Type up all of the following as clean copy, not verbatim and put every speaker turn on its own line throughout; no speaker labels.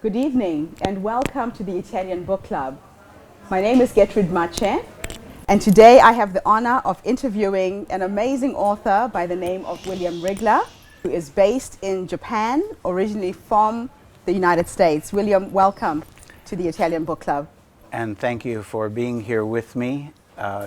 Good evening and welcome to the Italian Book Club. My name is Getrude Matshe, and today I have the honor of interviewing an amazing author by the name of William RIEGLER, who is based in Japan, originally from the United States. William, welcome to the Italian Book Club.
And thank you for being here with me.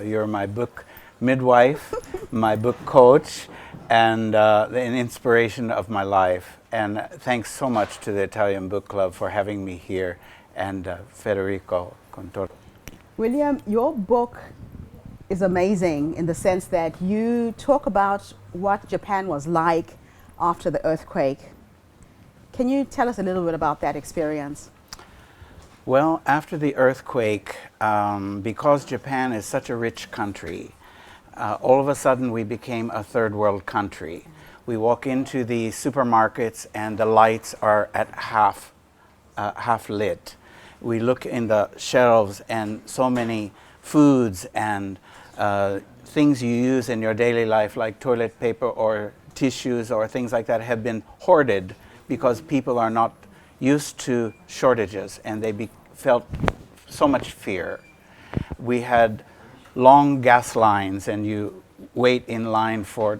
You're my book midwife, my book coach, and an inspiration of my life. And thanks so much to the Italian Book Club for having me here, and Federico Contorno.
William, your book is amazing in the sense that you talk about what Japan was like after the earthquake. Can you tell us a little bit about that experience?
Well, after the earthquake, because Japan is such a rich country, all of a sudden we became a third world country. We walk into the supermarkets and the lights are at half lit. We look in the shelves and so many foods and things you use in your daily life like toilet paper or tissues or things like that have been hoarded because people are not used to shortages and they felt so much fear. We had long gas lines and you wait in line for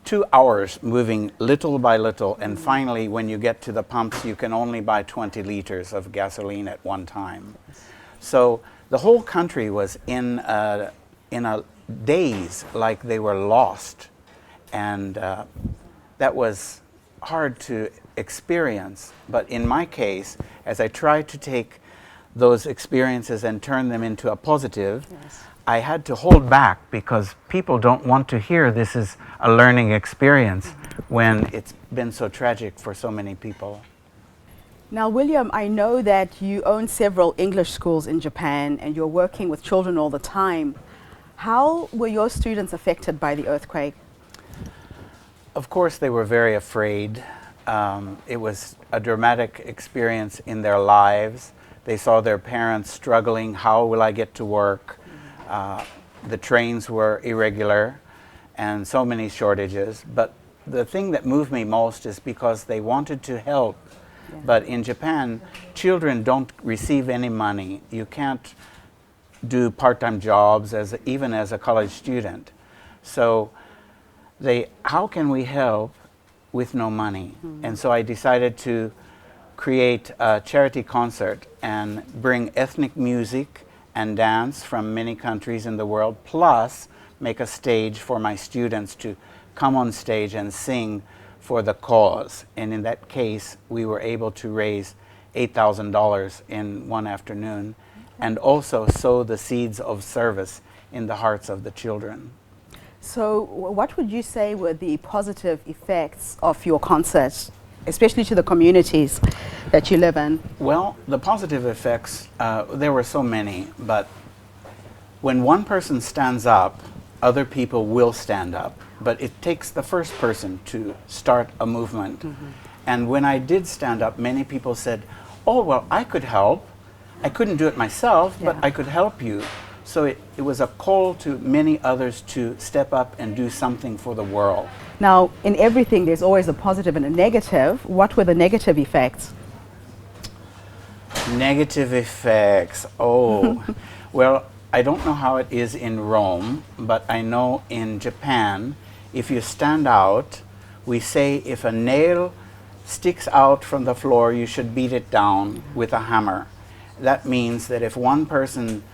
2 hours moving little by little, and finally when you get to the pumps you can only buy 20 liters of gasoline at one time. So the whole country was in a daze, like they were lost, and that was hard to experience. But in my case, as I tried to take those experiences and turn them into a positive, yes, I had to hold back because people don't want to hear this is a learning experience when it's been so tragic for so many people.
Now, William, I know that you own several English schools in Japan and you're working with children all the time. How were your students affected by the earthquake?
Of course, they were very afraid. It was a dramatic experience in their lives. They saw their parents struggling. How will I get to work? The trains were irregular and so many shortages. But the thing that moved me most is because they wanted to help. Yeah. But in Japan, children don't receive any money. You can't do part-time jobs even as a college student. So how can we help with no money? Mm-hmm. And so I decided to create a charity concert and bring ethnic music and dance from many countries in the world, plus make a stage for my students to come on stage and sing for the cause. And in that case, we were able to raise $8,000 in one afternoon and also sow the seeds of service in the hearts of the children.
So what would you say were the positive effects of your concert, especially to the communities that you live in?
Well, the positive effects, there were so many, but when one person stands up, other people will stand up. But it takes the first person to start a movement. Mm-hmm. And when I did stand up, many people said, oh, well, I could help. I couldn't do it myself, yeah, but I could help you. So it was a call to many others to step up and do something for the world.
Now, in everything, there's always a positive and a negative. What were the negative effects?
Negative effects. Oh, well, I don't know how it is in Rome, but I know in Japan, if you stand out, we say if a nail sticks out from the floor, you should beat it down with a hammer. That means that if one person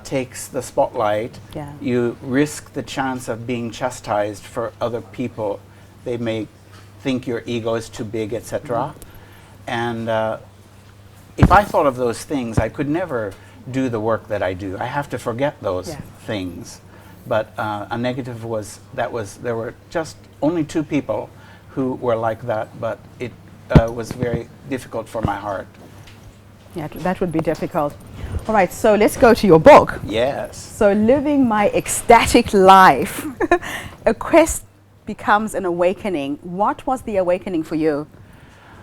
takes the spotlight, yeah, you risk the chance of being chastised for other people. They may think your ego is too big, etc. Mm-hmm. And if I thought of those things, I could never do the work that I do. I have to forget those, yeah, things. But a negative was there were just only 2 people who were like that, but it was very difficult for my heart.
Yeah, that would be difficult. All right, so let's go to your book.
Yes.
So, Living My Ecstatic Life. A quest becomes an awakening. What was the awakening for you?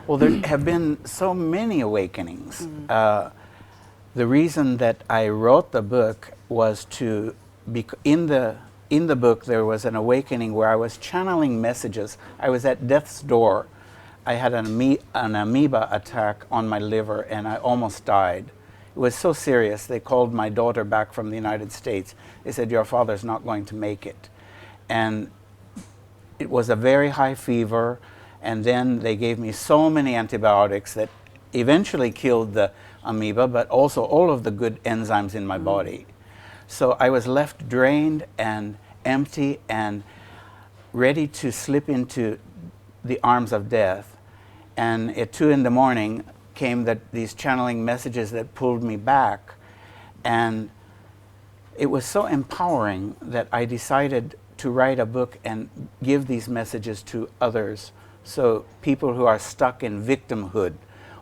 Well, there have been so many awakenings. The reason that I wrote the book was to in the book there was an awakening where I was channeling messages. I was at death's door. I had an amoeba attack on my liver and I almost died. It was so serious, they called my daughter back from the United States. They said, your father's not going to make it. And it was a very high fever, and then they gave me so many antibiotics that eventually killed the amoeba, but also all of the good enzymes in my body. So I was left drained and empty and ready to slip into the arms of death. And at 2 in the morning came these channeling messages that pulled me back. And it was so empowering that I decided to write a book and give these messages to others. So people who are stuck in victimhood,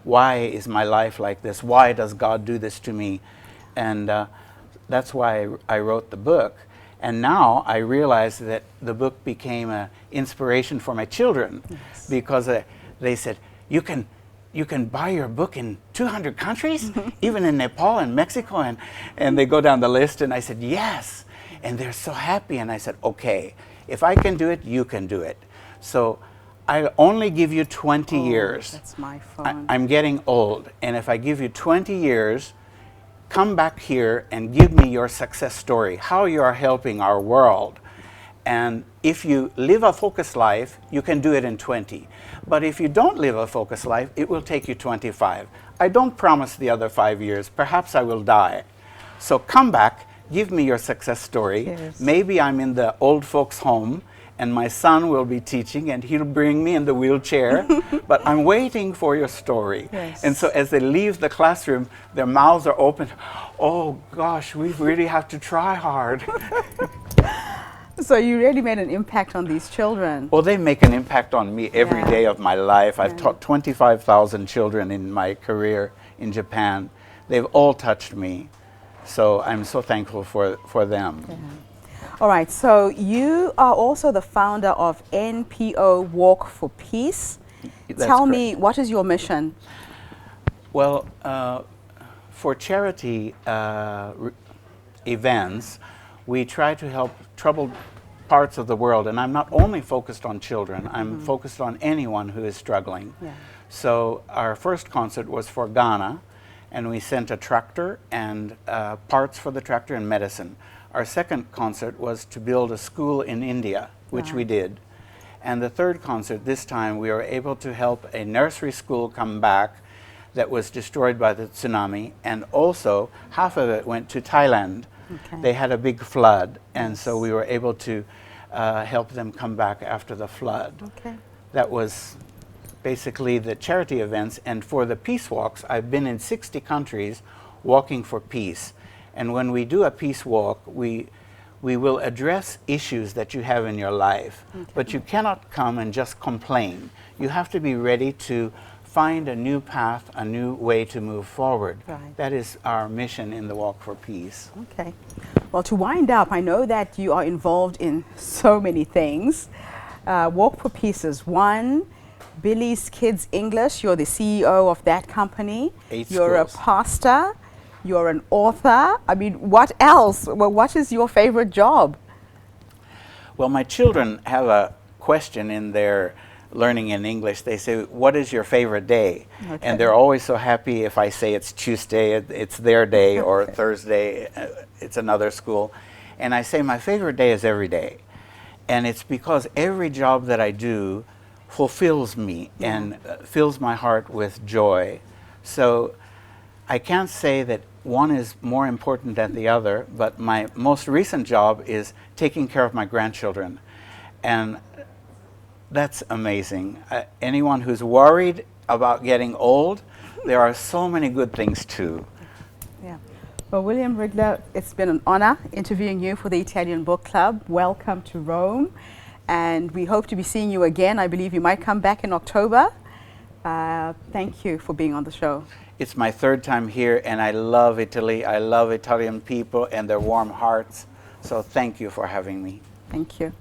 why is my life like this? Why does God do this to me? And that's why I wrote the book. And now I realize that the book became an inspiration for my children. Yes. Because they said, you can buy your book in 200 countries, even in Nepal and Mexico, and they go down the list, and I said, yes. And they're so happy, and I said, okay, if I can do it, you can do it. So I only give you 20 years.
That's my phone.
I'm getting old, and if I give you 20 years, come back here and give me your success story, how you are helping our world. And if you live a focused life, you can do it in 20. But if you don't live a focused life, it will take you 25. I don't promise the other 5 years. Perhaps I will die. So come back, give me your success story.
Yes.
Maybe I'm in the old folks' home, and my son will be teaching, and he'll bring me in the wheelchair. But I'm waiting for your story.
Yes.
And so as they leave the classroom, their mouths are open. Oh, gosh, we really have to try hard.
So you really made an impact on these children.
Well, they make an impact on me every day of my life. I've taught 25,000 children in my career in Japan. They've all touched me. So I'm so thankful for them.
Yeah. All right, so you are also the founder of NPO Walk for Peace.
That's
Tell
correct.
me, what is your mission?
Well, for charity events, we try to help troubled parts of the world, and I'm not only focused on children, I'm focused on anyone who is struggling.
Yeah.
So our first concert was for Ghana, and we sent a tractor and parts for the tractor and medicine. Our second concert was to build a school in India, which we did. And the third concert, this time, we were able to help a nursery school come back that was destroyed by the tsunami, and also half of it went to Thailand.
Okay.
They had a big flood, and so we were able to help them come back after the flood.
Okay.
That was basically the charity events. And for the peace walks, I've been in 60 countries walking for peace. And when we do a peace walk, we will address issues that you have in your life. Okay. But you cannot come and just complain. You have to be ready to find a new path, a new way to move forward.
Right.
That is our mission in the Walk for Peace.
Okay. Well, to wind up, I know that you are involved in so many things. Walk for Peace is one. Billy's Kids English, you're the CEO of that company.
8
You're
schools.
a pastor. You're an author. I mean, what else? Well, what is your favorite job?
Well, my children have a question in their learning in English. They say, what is your favorite day?
Okay.
And they're always so happy if I say it's Tuesday, it's their day, or
Okay.
Thursday, it's another school. And I say my favorite day is every day. And it's because every job that I do fulfills me and fills my heart with joy. So I can't say that one is more important than the other, but my most recent job is taking care of my grandchildren. And that's amazing. Anyone who's worried about getting old, there are so many good things too.
Yeah. Well, William Riegler, it's been an honor interviewing you for the Italian Book Club. Welcome to Rome. And we hope to be seeing you again. I believe you might come back in October. Thank you for being on the show.
It's my third time here, and I love Italy. I love Italian people and their warm hearts. So thank you for having me.
Thank you.